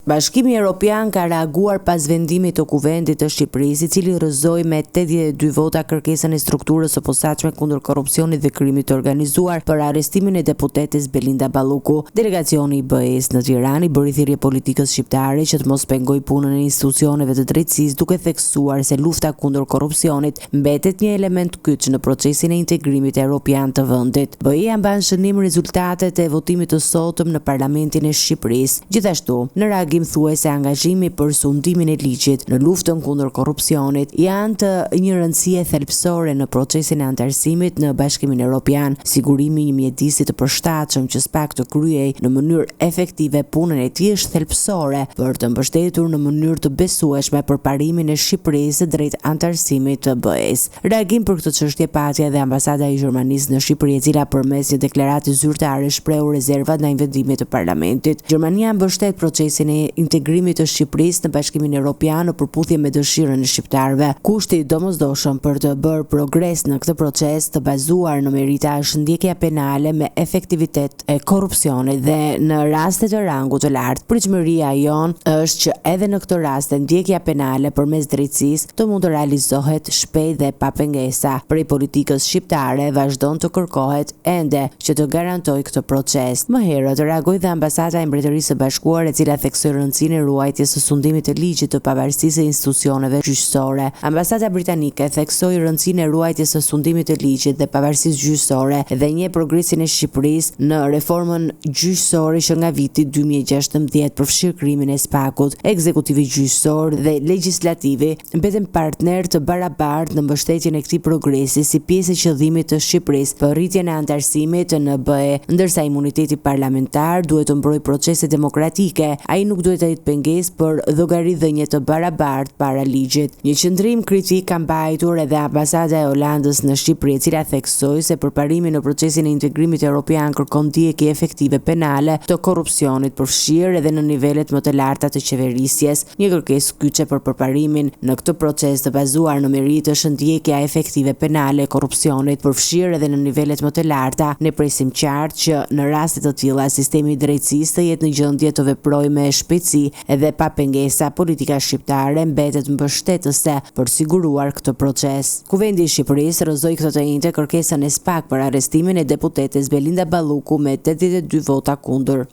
Bashkimi Evropian ka reaguar pas vendimit të Kuvendit të Shqipërisë, i cili rrëzoi me 82 vota kërkesën e strukturës së posaçme kundër korrupsionit dhe krimit të organizuar për arrestimin e deputetes Belinda Balluku. Delegacioni i BE-s në Tiranë bëri thirrje politikës shqiptare që të mos pengoj punën e institucioneve të drejtësisë, duke theksuar se lufta kundër korrupsionit mbetet një element kyç në procesin e integrimit evropian të vendit. BE-ja mban shënim rezultatet e votimit të sotëm në Parlamentin e Shqipërisë. Gjithashtu, në thuaj se angazhimi për sundimin e ligjit në luftën kundër korrupsionit janë të një rëndësie thelbësore në procesin e antarësimit në Bashkimin Evropian, sigurimi një mjedisi të përshtatshëm që SPAK të kryej në mënyrë efektive punën e tij është thelbësore për të mbështetur në mënyrë të besueshme përparimin e Shqipërisë drejt antarësimit të BE-s. Reagim për këtë çështje pati edhe ambasada e Gjermanisë në Shqipëri, e cila përmes një deklarate zyrtare shprehu rezervat ndaj vendimit të Parlamentit. Gjermania mbështet procesin e integrimit të Shqipërisë në Bashkimin Evropian në përputhje me dëshirën e shqiptarëve. Kushti i domosdoshëm për të bërë progres në këtë proces të bazuar në merita është ndjekja penale me efektivitet e korrupsionit dhe në raste të rangut të lartë. Pritshmëria jon është që edhe në këtë rast ndjekja penale përmes drejtësisë të mund të realizohet shpejt dhe pa pengesa. Prej politikës shqiptare vazhdon të kërkohet ende që të garantojë këtë proces. Më herët reagoi dhe ambasada e Mbretërisë së Bashkuar, e cila theksoi rëndësinë e ruajtjes së sundimit të ligjit të pavarësisë së institucioneve gjyqësore. Ambasada britanike theksoi rëndësinë e ruajtjes së sundimit të ligjit dhe pavarësisë gjyqësore dhe njeh progresin e Shqipërisë në reformën gjyqësore që nga viti 2016 përfshir krimin e SPAK-ut. Ekzekutivi gjyqësor dhe legislativi mbeten partner të barabartë në mbështetjen e këtij progresi si pjesë e qëllimit të Shqipërisë për rritjen e antarësimit në BE, ndërsa imuniteti parlamentar duhet të mbrojë procese demokratike. Ai nuk duhet të jetë pengesë për llogaridhënie të barabartë para ligjit. Një qëndrim kritik ka mbajtur edhe ambasada e Holandës në Shqipëri, e cila theksoi se përparimi në procesin e integrimit evropian kërkon ndjekje efektive penale të korrupsionit, përfshirë edhe në nivelet më të larta të qeverisjes. Një kërkesë kyçe për përparimin në këtë proces të bazuar në meritë është ndjekja efektive penale e korrupsionit, përfshirë edhe në nivelet më të larta. Ne presim qartë që në raste të tilla sistemi i drejtësisë të jetë në gjendje të veprojë me shpejtësi edhe pa pengesa. Politika shqiptare mbetet mbështetëse për siguruar këtë proces. Kuvendi i Shqipërisë rrëzoi këtë të njëjtë kërkesën e SPAK për arrestimin e deputetes Belinda Balluku me 82 vota kundër.